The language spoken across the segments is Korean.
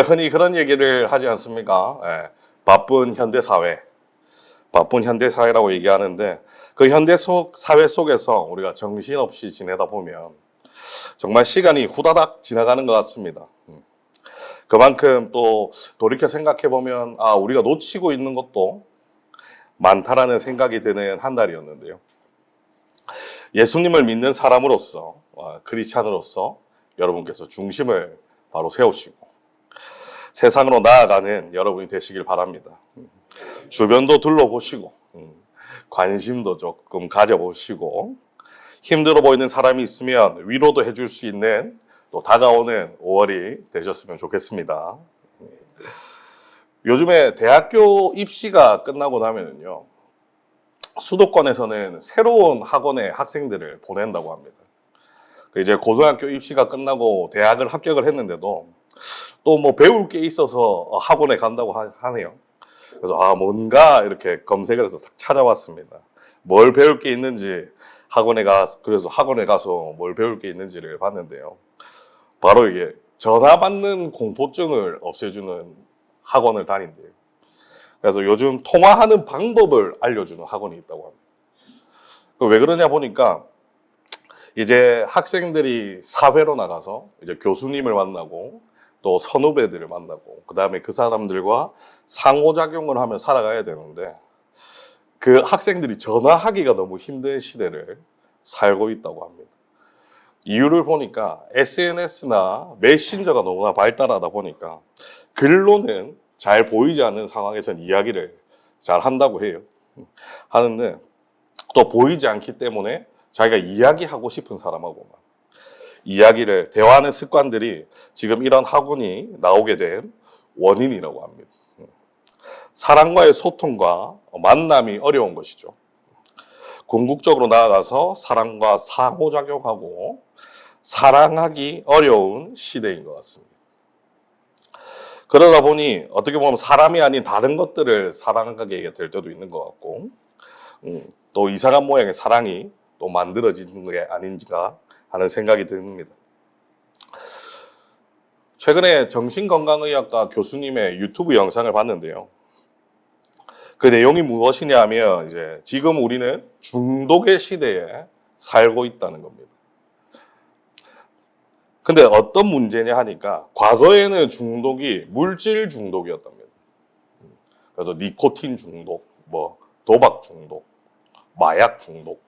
흔히 그런 얘기를 하지 않습니까? 예, 바쁜 현대사회, 바쁜 현대사회라고 얘기하는데 그 사회 속에서 우리가 정신없이 지내다 보면 정말 시간이 후다닥 지나가는 것 같습니다. 그만큼 또 돌이켜 생각해 보면 우리가 놓치고 있는 것도 많다라는 생각이 드는 한 달이었는데요. 예수님을 믿는 사람으로서, 크리스찬으로서 여러분께서 중심을 바로 세우시고 세상으로 나아가는 여러분이 되시길 바랍니다. 주변도 둘러보시고 관심도 조금 가져보시고 힘들어 보이는 사람이 있으면 위로도 해줄 수 있는 또 다가오는 5월이 되셨으면 좋겠습니다. 요즘에 대학교 입시가 끝나고 나면은요, 수도권에서는 새로운 학원에 학생들을 보낸다고 합니다. 이제 고등학교 입시가 끝나고 대학을 합격을 했는데도 또 뭐 배울 게 있어서 학원에 간다고 하네요. 그래서 뭔가 이렇게 검색을 해서 찾아봤습니다. 뭘 배울 게 있는지 그래서 학원에 가서 뭘 배울 게 있는지를 봤는데요. 바로 이게 전화 받는 공포증을 없애주는 학원을 다닌대요. 그래서 요즘 통화하는 방법을 알려주는 학원이 있다고 합니다. 왜 그러냐 보니까 이제 학생들이 사회로 나가서 이제 교수님을 만나고 또 선후배들을 만나고 그 다음에 그 사람들과 상호작용을 하며 살아가야 되는데 그 학생들이 전화하기가 너무 힘든 시대를 살고 있다고 합니다. 이유를 보니까 SNS나 메신저가 너무나 발달하다 보니까 글로는 잘 보이지 않는 상황에서는 이야기를 잘 한다고 해요. 하는데 또 보이지 않기 때문에 자기가 이야기하고 싶은 사람하고만 대화하는 습관들이 지금 이런 학원이 나오게 된 원인이라고 합니다. 사람과의 소통과 만남이 어려운 것이죠. 궁극적으로 나아가서 사람과 상호작용하고 사랑하기 어려운 시대인 것 같습니다. 그러다 보니 어떻게 보면 사람이 아닌 다른 것들을 사랑하게 될 때도 있는 것 같고 또 이상한 모양의 사랑이 또 만들어지는 게 아닌가 하는 생각이 듭니다. 최근에 정신건강의학과 교수님의 유튜브 영상을 봤는데요. 그 내용이 무엇이냐 하면 이제 지금 우리는 중독의 시대에 살고 있다는 겁니다. 근데 어떤 문제냐 하니까 과거에는 중독이 물질 중독이었답니다. 그래서 니코틴 중독, 도박 중독, 마약 중독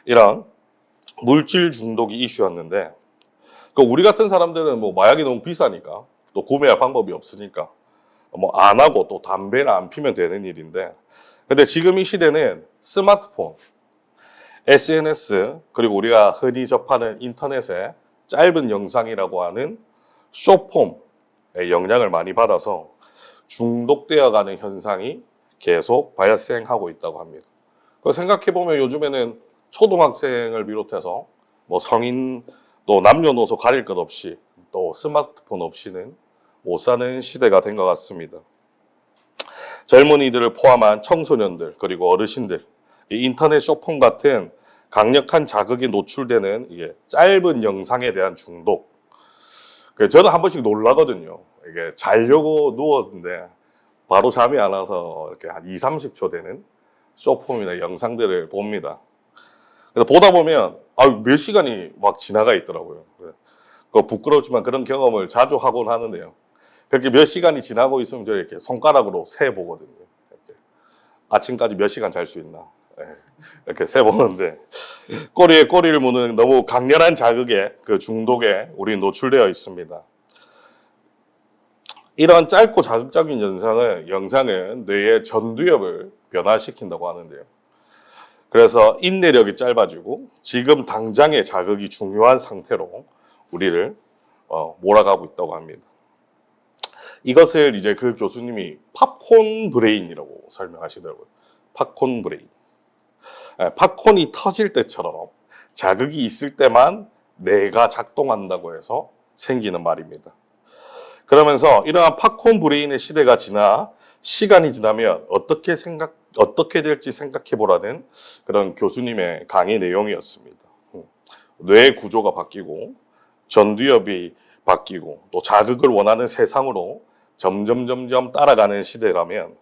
이런 물질 중독이 이슈였는데 우리 같은 사람들은 마약이 너무 비싸니까 또 구매할 방법이 없으니까 안 하고 또 담배를 안 피면 되는 일인데 근데 지금 이 시대는 스마트폰, SNS 그리고 우리가 흔히 접하는 인터넷의 짧은 영상이라고 하는 숏폼의 영향을 많이 받아서 중독되어 가는 현상이 계속 발생하고 있다고 합니다. 생각해보면 요즘에는 초등학생을 비롯해서 성인 또 남녀노소 가릴 것 없이 또 스마트폰 없이는 못 사는 시대가 된 것 같습니다. 젊은이들을 포함한 청소년들 그리고 어르신들 이 인터넷 쇼폼 같은 강력한 자극이 노출되는 짧은 영상에 대한 중독. 저는 한 번씩 놀라거든요. 이게 자려고 누웠는데 바로 잠이 안 와서 이렇게 한 20-30초 되는 쇼폼이나 영상들을 봅니다. 그래서 보다 보면 몇 시간이 막 지나가 있더라고요. 부끄럽지만 그런 경험을 자주 하곤 하는데요. 그렇게 몇 시간이 지나고 있으면 저 이렇게 손가락으로 세 보거든요. 이렇게. 아침까지 몇 시간 잘 수 있나? 이렇게 세 보는데 꼬리에 꼬리를 무는 너무 강렬한 자극에 그 중독에 우리는 노출되어 있습니다. 이런 짧고 자극적인 영상은 뇌의 전두엽을 변화시킨다고 하는데요. 그래서 인내력이 짧아지고 지금 당장의 자극이 중요한 상태로 우리를 몰아가고 있다고 합니다. 이것을 이제 그 교수님이 팝콘 브레인이라고 설명하시더라고요. 팝콘 브레인. 팝콘이 터질 때처럼 자극이 있을 때만 뇌가 작동한다고 해서 생기는 말입니다. 그러면서 이러한 팝콘 브레인의 시대가 지나 시간이 지나면 어떻게 될지 생각해보라는 그런 교수님의 강의 내용이었습니다. 뇌 구조가 바뀌고 전두엽이 바뀌고 또 자극을 원하는 세상으로 점점 따라가는 시대라면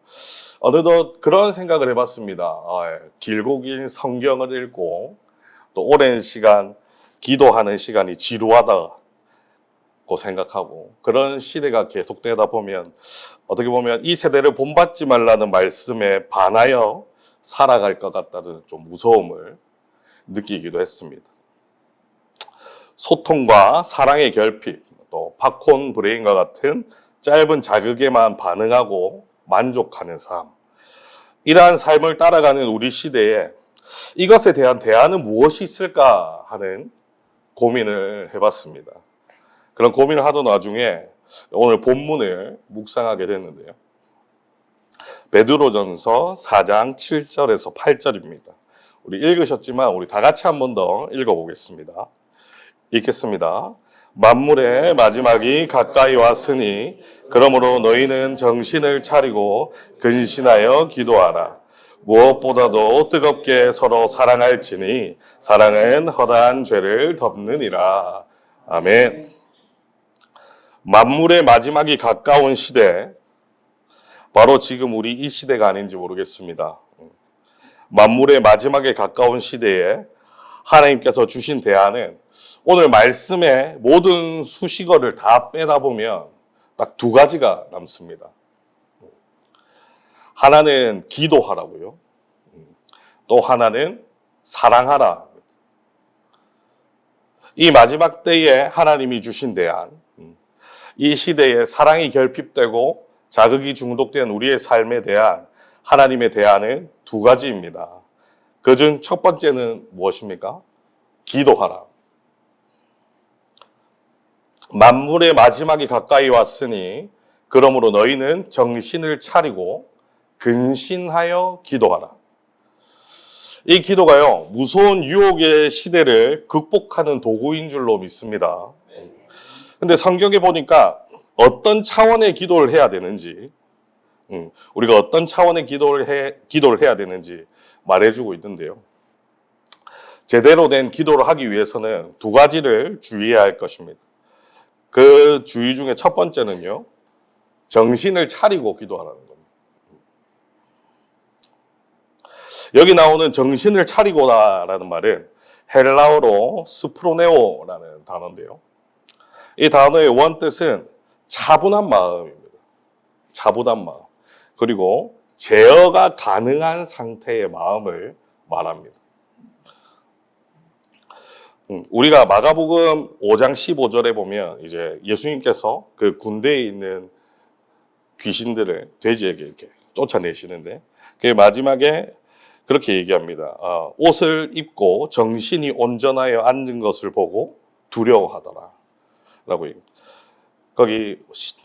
어느덧 그런 생각을 해봤습니다. 길고 긴 성경을 읽고 또 오랜 시간 기도하는 시간이 지루하다고 생각하고 그런 시대가 계속되다 보면 어떻게 보면 이 세대를 본받지 말라는 말씀에 반하여 살아갈 것 같다는 좀 무서움을 느끼기도 했습니다. 소통과 사랑의 결핍, 또 팝콘 브레인과 같은 짧은 자극에만 반응하고 만족하는 삶. 이러한 삶을 따라가는 우리 시대에 이것에 대한 대안은 무엇이 있을까 하는 고민을 해봤습니다. 그런 고민을 하던 와중에 오늘 본문을 묵상하게 됐는데요. 베드로전서 4장 7절에서 8절입니다. 우리 읽으셨지만 우리 다 같이 한 번 더 읽어보겠습니다. 읽겠습니다. 만물의 마지막이 가까이 왔으니 그러므로 너희는 정신을 차리고 근신하여 기도하라. 무엇보다도 뜨겁게 서로 사랑할지니 사랑은 허다한 죄를 덮느니라. 아멘. 만물의 마지막이 가까운 시대, 바로 지금 우리 이 시대가 아닌지 모르겠습니다. 만물의 마지막에 가까운 시대에 하나님께서 주신 대안은 오늘 말씀의 모든 수식어를 다 빼다 보면 딱 두 가지가 남습니다. 하나는 기도하라고요. 또 하나는 사랑하라. 이 마지막 때에 하나님이 주신 대안, 이 시대에 사랑이 결핍되고 자극이 중독된 우리의 삶에 대한 하나님의 대안은 두 가지입니다. 그중 첫 번째는 무엇입니까? 기도하라. 만물의 마지막이 가까이 왔으니 그러므로 너희는 정신을 차리고 근신하여 기도하라. 이 기도가요, 무서운 유혹의 시대를 극복하는 도구인 줄로 믿습니다. 근데 성경에 보니까 어떤 차원의 기도를 해야 되는지, 우리가 어떤 차원의 기도를 해야 되는지 말해주고 있는데요. 제대로 된 기도를 하기 위해서는 두 가지를 주의해야 할 것입니다. 그 주의 중에 첫 번째는요, 정신을 차리고 기도하라는 겁니다. 여기 나오는 정신을 차리고라는 말은 헬라어로 스프로네오라는 단어인데요. 이 단어의 원뜻은 차분한 마음입니다. 차분한 마음. 그리고 제어가 가능한 상태의 마음을 말합니다. 우리가 마가복음 5장 15절에 보면 이제 예수님께서 그 군대에 있는 귀신들을 돼지에게 이렇게 쫓아내시는데 그 마지막에 그렇게 얘기합니다. 옷을 입고 정신이 온전하여 앉은 것을 보고 두려워하더라. 라고 얘기합니다. 거기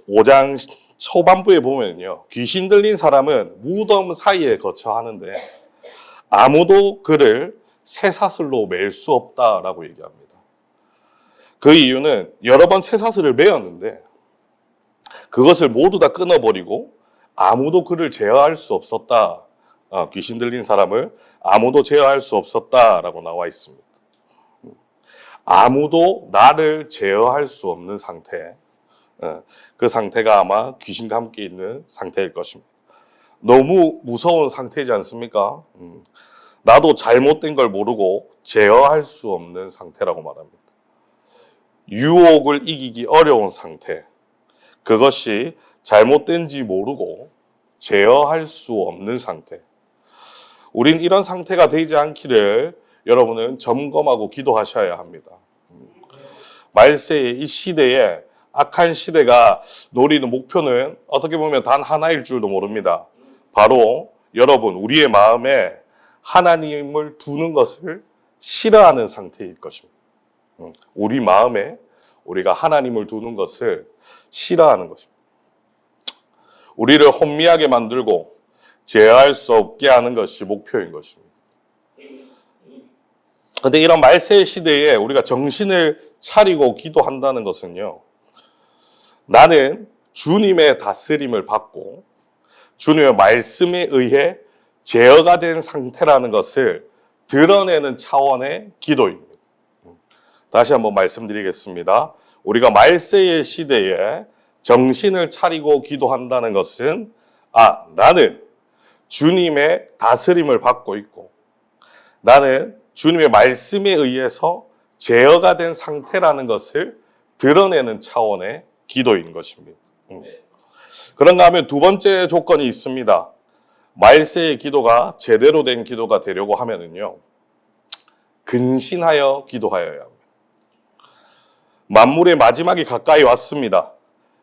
5장 초반부에 보면요. 귀신 들린 사람은 무덤 사이에 거쳐 하는데 아무도 그를 쇠사슬로 맬 수 없다라고 얘기합니다. 그 이유는 여러 번 쇠사슬을 매었는데 그것을 모두 다 끊어버리고 아무도 그를 제어할 수 없었다. 귀신 들린 사람을 아무도 제어할 수 없었다라고 나와 있습니다. 아무도 나를 제어할 수 없는 상태. 그 상태가 아마 귀신과 함께 있는 상태일 것입니다. 너무 무서운 상태이지 않습니까? 나도 잘못된 걸 모르고 제어할 수 없는 상태라고 말합니다. 유혹을 이기기 어려운 상태. 그것이 잘못된지 모르고 제어할 수 없는 상태. 우린 이런 상태가 되지 않기를 여러분은 점검하고 기도하셔야 합니다. 말세의 이 시대에 악한 시대가 노리는 목표는 어떻게 보면 단 하나일 줄도 모릅니다. 바로 여러분, 우리의 마음에 하나님을 두는 것을 싫어하는 상태일 것입니다. 우리 마음에 우리가 하나님을 두는 것을 싫어하는 것입니다. 우리를 혼미하게 만들고 제어할 수 없게 하는 것이 목표인 것입니다. 그런데 이런 말세의 시대에 우리가 정신을 차리고 기도한다는 것은요, 나는 주님의 다스림을 받고 주님의 말씀에 의해 제어가 된 상태라는 것을 드러내는 차원의 기도입니다. 다시 한번 말씀드리겠습니다. 우리가 말세의 시대에 정신을 차리고 기도한다는 것은 나는 주님의 다스림을 받고 있고 나는 주님의 말씀에 의해서 제어가 된 상태라는 것을 드러내는 차원의 기도인 것입니다. 그런가 하면 두 번째 조건이 있습니다. 말세의 기도가 제대로 된 기도가 되려고 하면은요, 근신하여 기도하여야 합니다. 만물의 마지막이 가까이 왔습니다.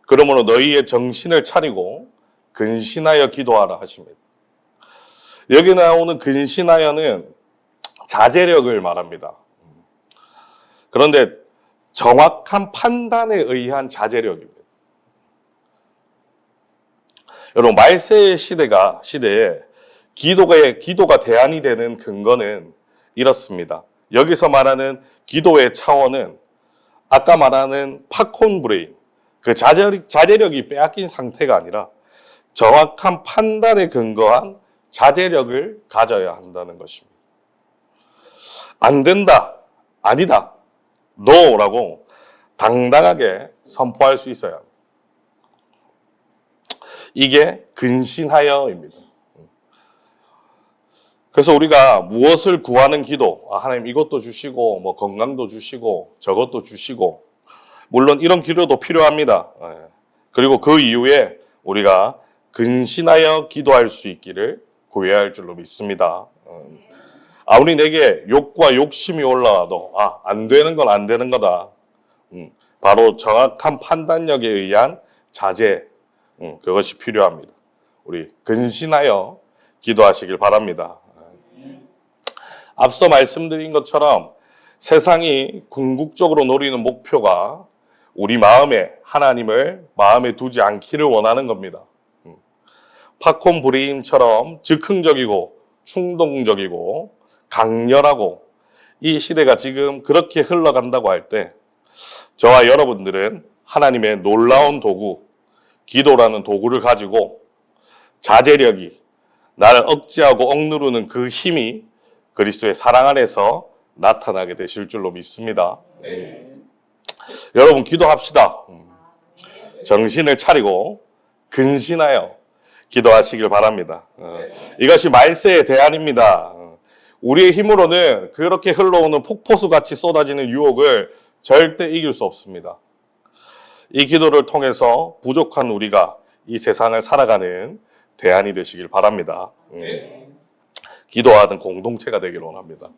그러므로 너희의 정신을 차리고 근신하여 기도하라 하십니다. 여기 나오는 근신하여는 자제력을 말합니다. 그런데 정확한 판단에 의한 자제력입니다. 여러분, 말세의 시대에 기도가 대안이 되는 근거는 이렇습니다. 여기서 말하는 기도의 차원은 아까 말하는 팝콘 브레인, 그 자제력이 빼앗긴 상태가 아니라 정확한 판단에 근거한 자제력을 가져야 한다는 것입니다. 안 된다, 아니다, no라고 당당하게 선포할 수 있어야 합니다. 이게 근신하여입니다. 그래서 우리가 무엇을 구하는 기도, 하나님 이것도 주시고 뭐 건강도 주시고 저것도 주시고, 물론 이런 기도도 필요합니다. 그리고 그 이후에 우리가 근신하여 기도할 수 있기를 구해야 할 줄로 믿습니다. 아무리 내게 욕과 욕심이 올라와도 안 되는 건 안 되는 거다. 바로 정확한 판단력에 의한 자제, 그것이 필요합니다. 우리 근신하여 기도하시길 바랍니다. 앞서 말씀드린 것처럼 세상이 궁극적으로 노리는 목표가 우리 마음에 하나님을 마음에 두지 않기를 원하는 겁니다. 팝콘 브레인처럼 즉흥적이고 충동적이고 강렬하고 이 시대가 지금 그렇게 흘러간다고 할 때 저와 여러분들은 하나님의 놀라운 도구, 기도라는 도구를 가지고 자제력이, 나를 억제하고 억누르는 그 힘이 그리스도의 사랑 안에서 나타나게 되실 줄로 믿습니다. 여러분, 기도합시다. 정신을 차리고 근신하여 기도하시길 바랍니다. 이것이 말세의 대안입니다. 우리의 힘으로는 그렇게 흘러오는 폭포수같이 쏟아지는 유혹을 절대 이길 수 없습니다. 이 기도를 통해서 부족한 우리가 이 세상을 살아가는 대안이 되시길 바랍니다. 기도하는 공동체가 되기를 원합니다.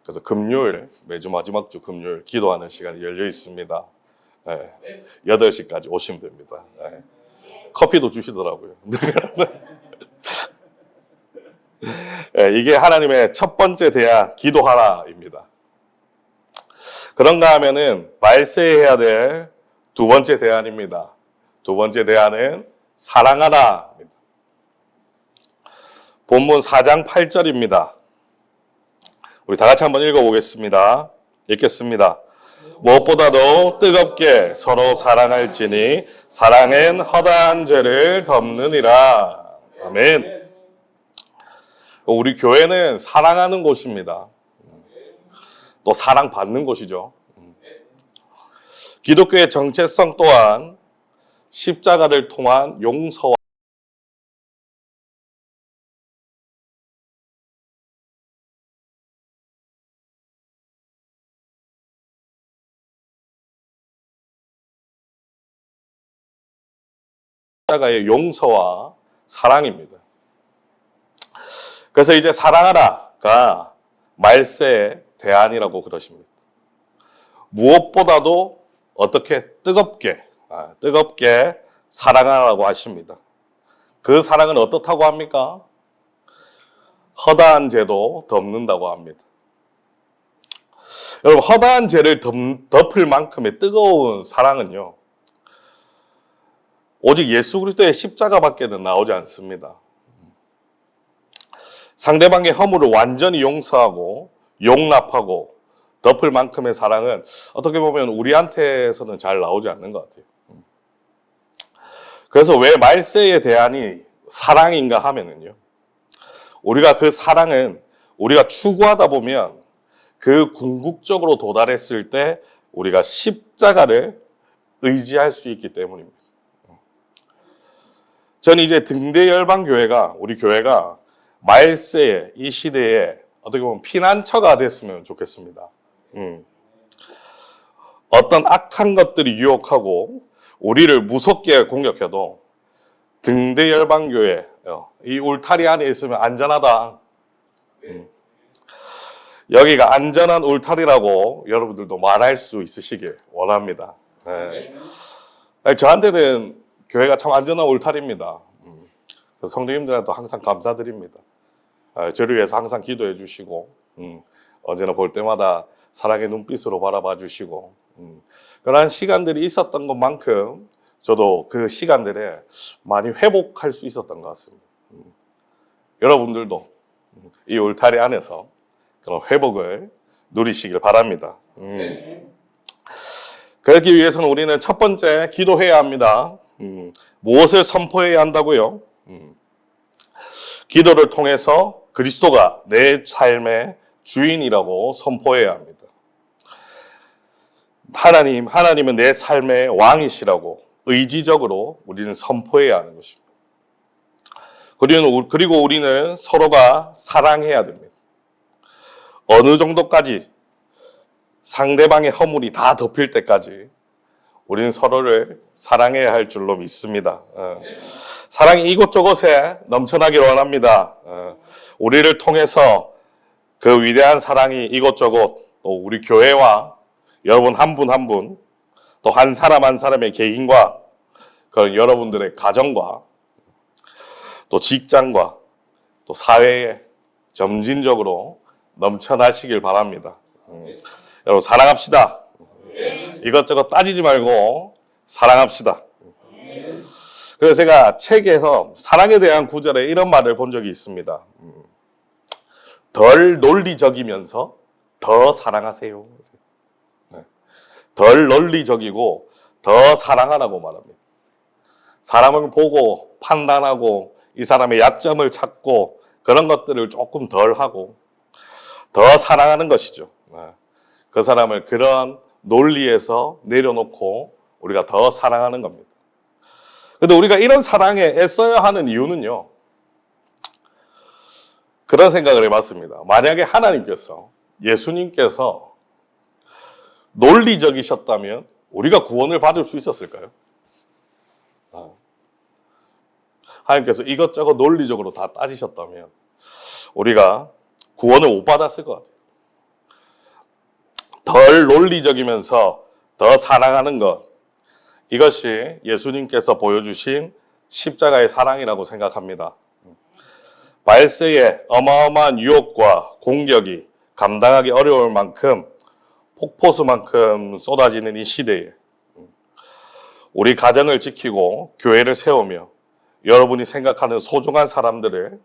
그래서 금요일, 매주 마지막 주 금요일 기도하는 시간이 열려 있습니다. 8시까지 오시면 됩니다. 커피도 주시더라고요. 이게 하나님의 첫 번째 대안, 기도하라입니다. 그런가 하면은 말세해야 될 두 번째 대안입니다. 두 번째 대안은 사랑하라입니다. 본문 4장 8절입니다. 우리 다 같이 한번 읽어보겠습니다. 읽겠습니다. 무엇보다도 뜨겁게 서로 사랑할지니 사랑은 허다한 죄를 덮느니라. 아멘. 우리 교회는 사랑하는 곳입니다. 또 사랑받는 곳이죠. 기독교의 정체성 또한 십자가를 통한 용서와 십자가의 용서와 사랑입니다. 그래서 이제 사랑하라가 말세의 대안이라고 그러십니다. 무엇보다도 어떻게 뜨겁게 사랑하라고 하십니다. 그 사랑은 어떻다고 합니까? 허다한 죄도 덮는다고 합니다. 여러분, 허다한 죄를 덮을 만큼의 뜨거운 사랑은요, 오직 예수 그리스도의 십자가밖에는 나오지 않습니다. 상대방의 허물을 완전히 용서하고 용납하고 덮을 만큼의 사랑은 어떻게 보면 우리한테서는 잘 나오지 않는 것 같아요. 그래서 왜 말세의 대안이 사랑인가 하면은요, 우리가 그 사랑은 우리가 추구하다 보면 그 궁극적으로 도달했을 때 우리가 십자가를 의지할 수 있기 때문입니다. 저는 이제 등대열방교회가, 우리 교회가 말세에, 이 시대에 어떻게 보면 피난처가 됐으면 좋겠습니다. 어떤 악한 것들이 유혹하고 우리를 무섭게 공격해도 등대열방교회, 이 울타리 안에 있으면 안전하다. 여기가 안전한 울타리라고 여러분들도 말할 수 있으시길 원합니다. 네. 저한테는 교회가 참 안전한 울타리입니다. 성도님들한테도 항상 감사드립니다. 저를 위해서 항상 기도해 주시고 언제나 볼 때마다 사랑의 눈빛으로 바라봐 주시고 그러한 시간들이 있었던 것만큼 저도 그 시간들에 많이 회복할 수 있었던 것 같습니다. 여러분들도 이 울타리 안에서 그런 회복을 누리시길 바랍니다. 그러기 위해서는 우리는 첫 번째 기도해야 합니다. 무엇을 선포해야 한다고요? 기도를 통해서 그리스도가 내 삶의 주인이라고 선포해야 합니다. 하나님은 내 삶의 왕이시라고 의지적으로 우리는 선포해야 하는 것입니다. 그리고 우리는 서로가 사랑해야 됩니다. 어느 정도까지 상대방의 허물이 다 덮일 때까지 우리는 서로를 사랑해야 할 줄로 믿습니다. 사랑이 이곳저곳에 넘쳐나길 원합니다. 우리를 통해서 그 위대한 사랑이 이곳저곳 또 우리 교회와 여러분 한 분 한 분 또 한 사람 한 사람의 개인과 그런 여러분들의 가정과 또 직장과 또 사회에 점진적으로 넘쳐나시길 바랍니다. 여러분 사랑합시다. 이것저것 따지지 말고 사랑합시다. 그래서 제가 책에서 사랑에 대한 구절에 이런 말을 본 적이 있습니다. 덜 논리적이면서 더 사랑하세요. 덜 논리적이고 더 사랑하라고 말합니다. 사람을 보고 판단하고 이 사람의 약점을 찾고 그런 것들을 조금 덜 하고 더 사랑하는 것이죠. 그 사람을 그런 논리에서 내려놓고 우리가 더 사랑하는 겁니다. 그런데 우리가 이런 사랑에 애써야 하는 이유는요. 그런 생각을 해봤습니다. 만약에 하나님께서 예수님께서 논리적이셨다면 우리가 구원을 받을 수 있었을까요? 하나님께서 이것저것 논리적으로 다 따지셨다면 우리가 구원을 못 받았을 것 같아요. 덜 논리적이면서 더 사랑하는 것, 이것이 예수님께서 보여주신 십자가의 사랑이라고 생각합니다. 말세의 어마어마한 유혹과 공격이 감당하기 어려울 만큼 폭포수만큼 쏟아지는 이 시대에 우리 가정을 지키고 교회를 세우며 여러분이 생각하는 소중한 사람들을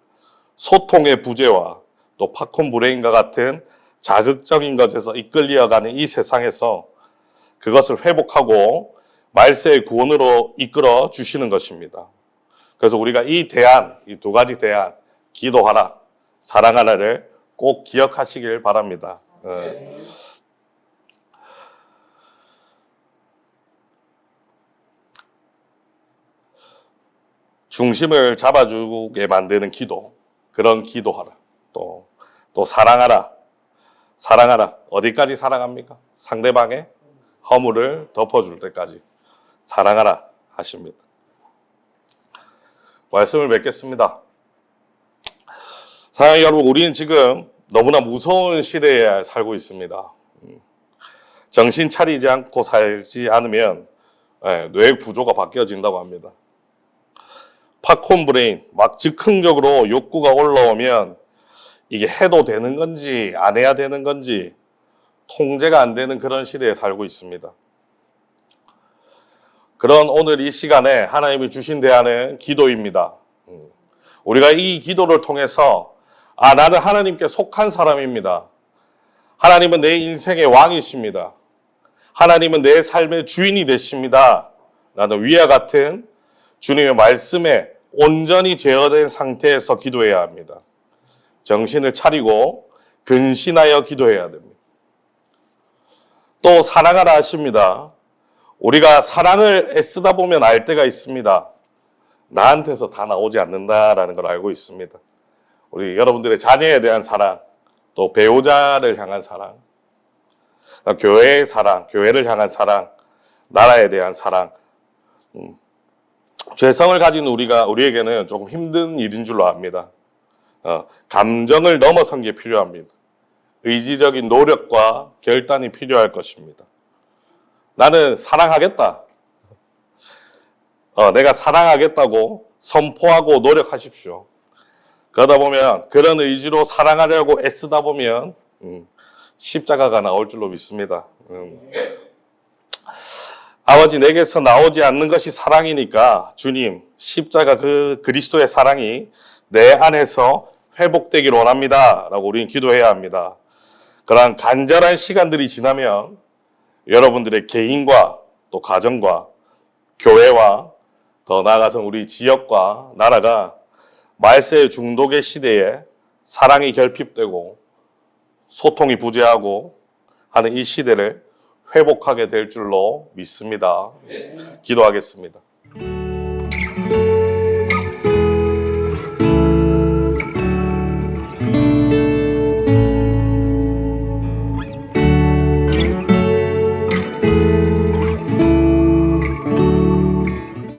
소통의 부재와 또 팝콘 브레인과 같은 자극적인 것에서 이끌려가는 이 세상에서 그것을 회복하고 말세의 구원으로 이끌어 주시는 것입니다. 그래서 우리가 이 두 가지 대안, 기도하라, 사랑하라를 꼭 기억하시길 바랍니다. 중심을 잡아주게 만드는 기도, 그런 기도하라. 또 사랑하라. 사랑하라. 어디까지 사랑합니까? 상대방의 허물을 덮어줄 때까지 사랑하라 하십니다. 말씀을 맺겠습니다. 사랑하는 여러분, 우리는 지금 너무나 무서운 시대에 살고 있습니다. 정신 차리지 않고 살지 않으면 뇌 구조가 바뀌어진다고 합니다. 팝콘 브레인, 막 즉흥적으로 욕구가 올라오면 이게 해도 되는 건지 안 해야 되는 건지 통제가 안 되는 그런 시대에 살고 있습니다. 그런 오늘 이 시간에 하나님이 주신 대안은 기도입니다. 우리가 이 기도를 통해서 나는 하나님께 속한 사람입니다. 하나님은 내 인생의 왕이십니다. 하나님은 내 삶의 주인이 되십니다. 라는 위와 같은 주님의 말씀에 온전히 제어된 상태에서 기도해야 합니다. 정신을 차리고 근신하여 기도해야 됩니다. 또 사랑하라 하십니다. 우리가 사랑을 애쓰다 보면 알 때가 있습니다. 나한테서 다 나오지 않는다라는 걸 알고 있습니다. 우리 여러분들의 자녀에 대한 사랑, 또 배우자를 향한 사랑, 교회의 사랑, 교회를 향한 사랑, 나라에 대한 사랑. 죄성을 가진 우리에게는 조금 힘든 일인 줄로 압니다. 감정을 넘어선 게 필요합니다. 의지적인 노력과 결단이 필요할 것입니다. 나는 사랑하겠다. 내가 사랑하겠다고 선포하고 노력하십시오. 그러다 보면 그런 의지로 사랑하려고 애쓰다 보면 십자가가 나올 줄로 믿습니다. 아버지, 내게서 나오지 않는 것이 사랑이니까 주님, 십자가 그 그리스도의 사랑이 내 안에서 회복되길 원합니다. 라고 우리는 기도해야 합니다. 그러한 간절한 시간들이 지나면 여러분들의 개인과 또 가정과 교회와 더 나아가서 우리 지역과 나라가 말세 중독의 시대에 사랑이 결핍되고 소통이 부재하고 하는 이 시대를 회복하게 될 줄로 믿습니다. 기도하겠습니다.